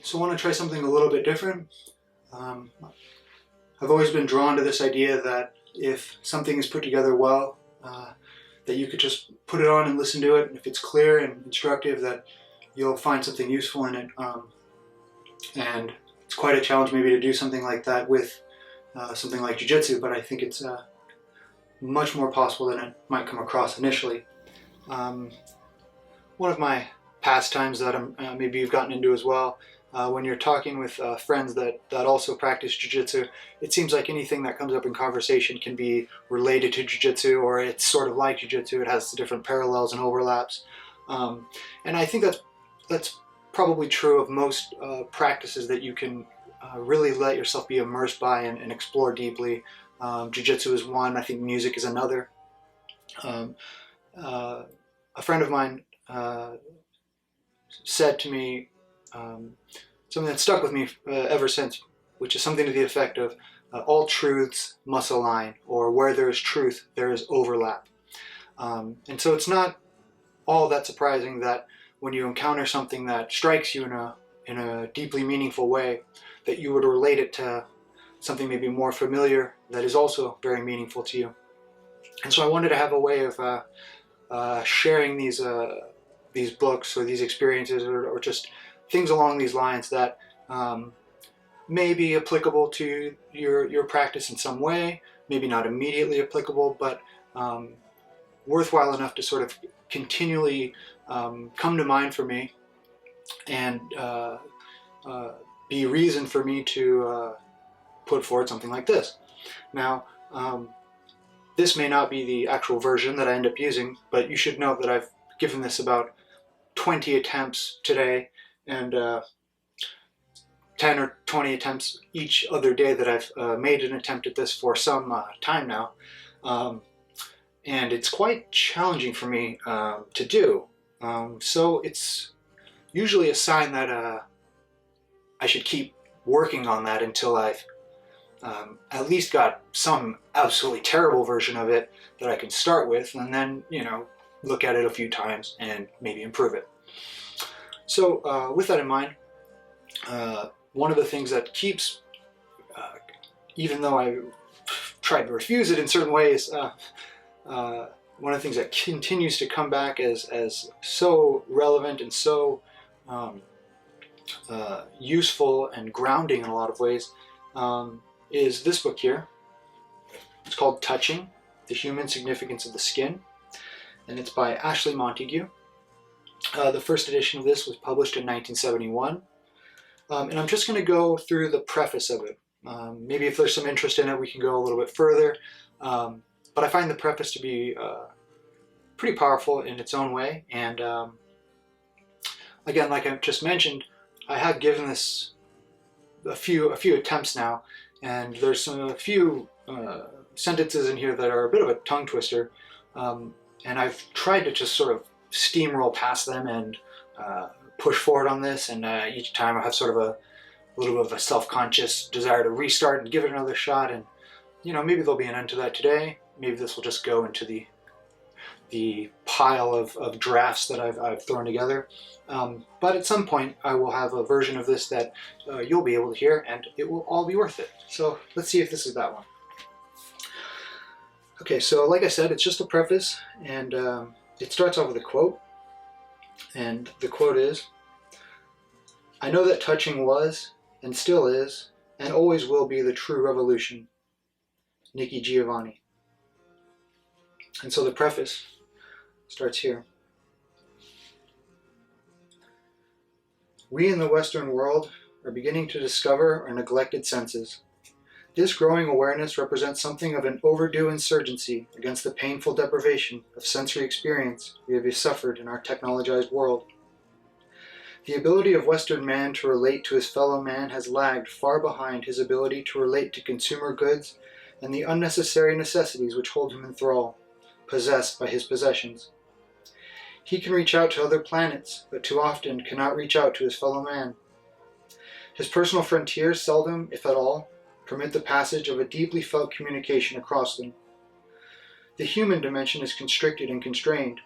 So I want to try something a little bit different. I've always been drawn to this idea that if something is put together well, that you could just put it on and listen to it, and if it's clear and instructive, that you'll find something useful in it. And it's quite a challenge maybe to do something like that with something like Jiu Jitsu, but I think it's much more possible than it might come across initially. One of my pastimes that maybe you've gotten into as well, when you're talking with friends that also practice Jiu Jitsu, it seems like anything that comes up in conversation can be related to Jiu Jitsu, or it's sort of like Jiu Jitsu. It has different parallels and overlaps. And I think that's probably true of most practices that you can really let yourself be immersed by and explore deeply. Jiu-Jitsu is one. I think music is another. A friend of mine said to me something that stuck with me ever since, which is something to the effect of all truths must align, or where there is truth, there is overlap. And so it's not all that surprising that when you encounter something that strikes you in a deeply meaningful way, that you would relate it to something maybe more familiar that is also very meaningful to you. And so I wanted to have a way of sharing these books or these experiences or just things along these lines that may be applicable to your practice in some way, maybe not immediately applicable, but worthwhile enough to sort of continually come to mind for me and be reason for me to put forward something like this. Now, this may not be the actual version that I end up using, but you should know that I've given this about 20 attempts today, and 10 or 20 attempts each other day that I've made an attempt at this for some time now. And it's quite challenging for me to do. So it's usually a sign that I should keep working on that until I've at least got some absolutely terrible version of it that I can start with, and then, look at it a few times and maybe improve it. So with that in mind, one of the things that keeps, even though I tried to refuse it in certain ways, one of the things that continues to come back as so relevant and so useful and grounding in a lot of ways is this book here. It's called Touching: The Human Significance of the Skin, and it's by Ashley Montagu. The first edition of this was published in 1971, and I'm just going to go through the preface of it. Maybe if there's some interest in it, we can go a little bit further. But I find the preface to be pretty powerful in its own way, and again, like I just mentioned, I have given this a few attempts now, and there's a few sentences in here that are a bit of a tongue twister, and I've tried to just sort of steamroll past them and push forward on this, and each time I have sort of a little bit of a self-conscious desire to restart and give it another shot, and maybe there'll be an end to that today. Maybe this will just go into the pile of drafts that I've thrown together. But at some point I will have a version of this that you'll be able to hear, and it will all be worth it. So let's see if this is that one. Okay, so like I said, it's just a preface, and it starts off with a quote, and the quote is, "I know that touching was, and still is, and always will be the true revolution. Nikki Giovanni." And so the preface starts here. "We in the Western world are beginning to discover our neglected senses. This growing awareness represents something of an overdue insurgency against the painful deprivation of sensory experience we have suffered in our technologized world. The ability of Western man to relate to his fellow man has lagged far behind his ability to relate to consumer goods and the unnecessary necessities which hold him in thrall, possessed by his possessions. He can reach out to other planets, but too often cannot reach out to his fellow man. His personal frontiers seldom, if at all, permit the passage of a deeply felt communication across them. The human dimension is constricted and constrained.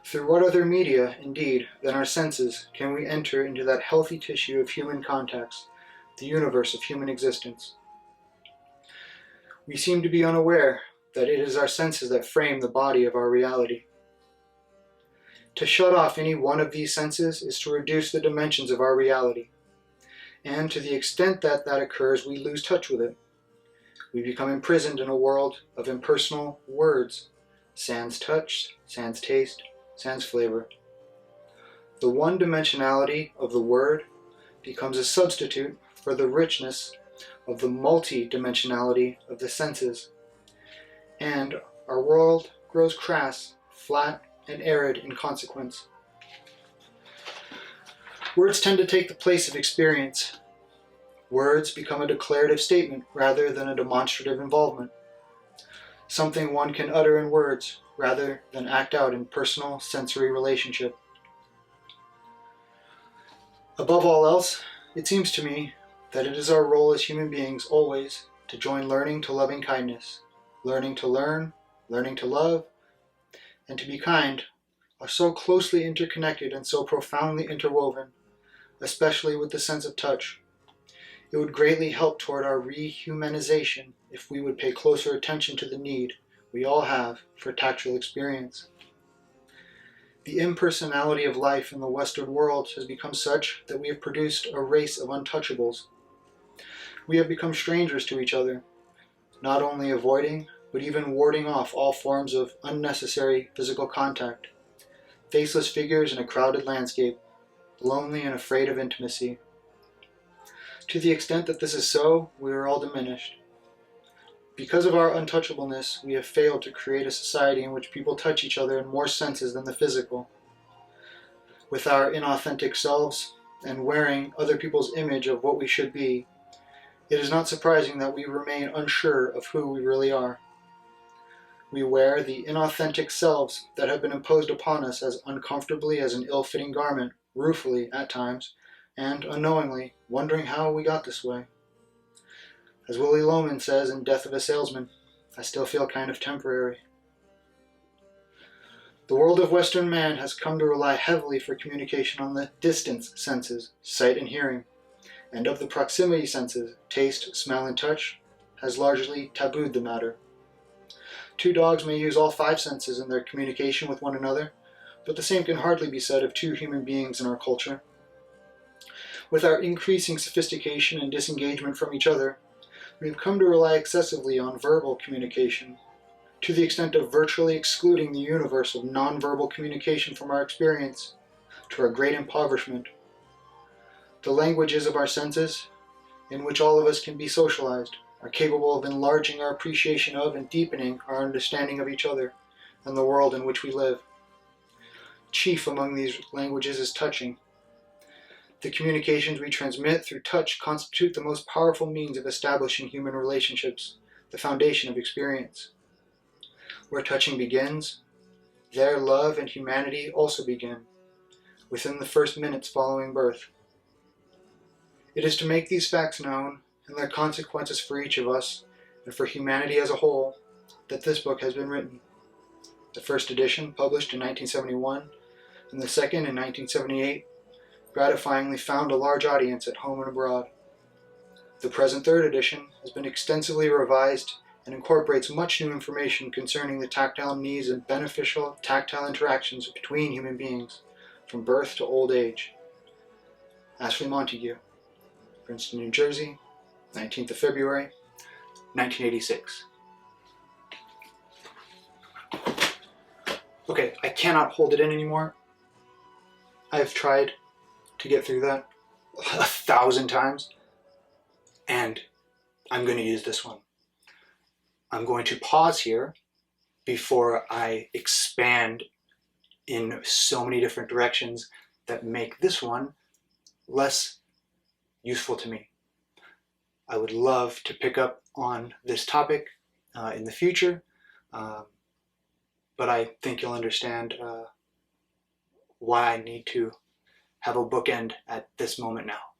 Through what other media, indeed, than our senses can we enter into that healthy tissue of human context, the universe of human existence? We seem to be unaware that it is our senses that frame the body of our reality. To shut off any one of these senses is to reduce the dimensions of our reality, and to the extent that that occurs, we lose touch with it. We become imprisoned in a world of impersonal words, sans touch, sans taste, sans flavor. The one-dimensionality of the word becomes a substitute for the richness of the multi-dimensionality of the senses, and our world grows crass, flat, and arid in consequence. Words tend to take the place of experience. Words become a declarative statement rather than a demonstrative involvement, something one can utter in words rather than act out in personal sensory relationship. Above all else, it seems to me that it is our role as human beings always to join learning to loving kindness. Learning to learn, learning to love, and to be kind are so closely interconnected and so profoundly interwoven, especially with the sense of touch. It would greatly help toward our rehumanization if we would pay closer attention to the need we all have for tactile experience. The impersonality of life in the Western world has become such that we have produced a race of untouchables. We have become strangers to each other, not only avoiding, but even warding off all forms of unnecessary physical contact. Faceless figures in a crowded landscape, lonely and afraid of intimacy. To the extent that this is so, we are all diminished. Because of our untouchableness, we have failed to create a society in which people touch each other in more senses than the physical. With our inauthentic selves, and wearing other people's image of what we should be, it is not surprising that we remain unsure of who we really are. We wear the inauthentic selves that have been imposed upon us as uncomfortably as an ill-fitting garment, ruefully at times, and unknowingly, wondering how we got this way. As Willie Loman says in Death of a Salesman, I still feel kind of temporary. The world of Western man has come to rely heavily for communication on the distance senses, sight and hearing, and of the proximity senses, taste, smell, and touch, has largely tabooed the matter. Two dogs may use all five senses in their communication with one another, but the same can hardly be said of two human beings in our culture. With our increasing sophistication and disengagement from each other, we have come to rely excessively on verbal communication, to the extent of virtually excluding the universe of nonverbal communication from our experience, to our great impoverishment. The languages of our senses, in which all of us can be socialized, are capable of enlarging our appreciation of and deepening our understanding of each other and the world in which we live. Chief among these languages is touching. The communications we transmit through touch constitute the most powerful means of establishing human relationships, the foundation of experience. Where touching begins, there love and humanity also begin, within the first minutes following birth. It is to make these facts known, and their consequences for each of us, and for humanity as a whole, that this book has been written. The first edition, published in 1971, and the second in 1978, gratifyingly found a large audience at home and abroad. The present third edition has been extensively revised and incorporates much new information concerning the tactile needs and beneficial tactile interactions between human beings, from birth to old age. Ashley Montagu, Princeton, New Jersey, 19th of February, 1986. Okay, I cannot hold it in anymore. I've tried to get through that 1,000 times, and I'm going to use this one. I'm going to pause here before I expand in so many different directions that make this one less useful to me. I would love to pick up on this topic in the future, but I think you'll understand why I need to have a bookend at this moment now.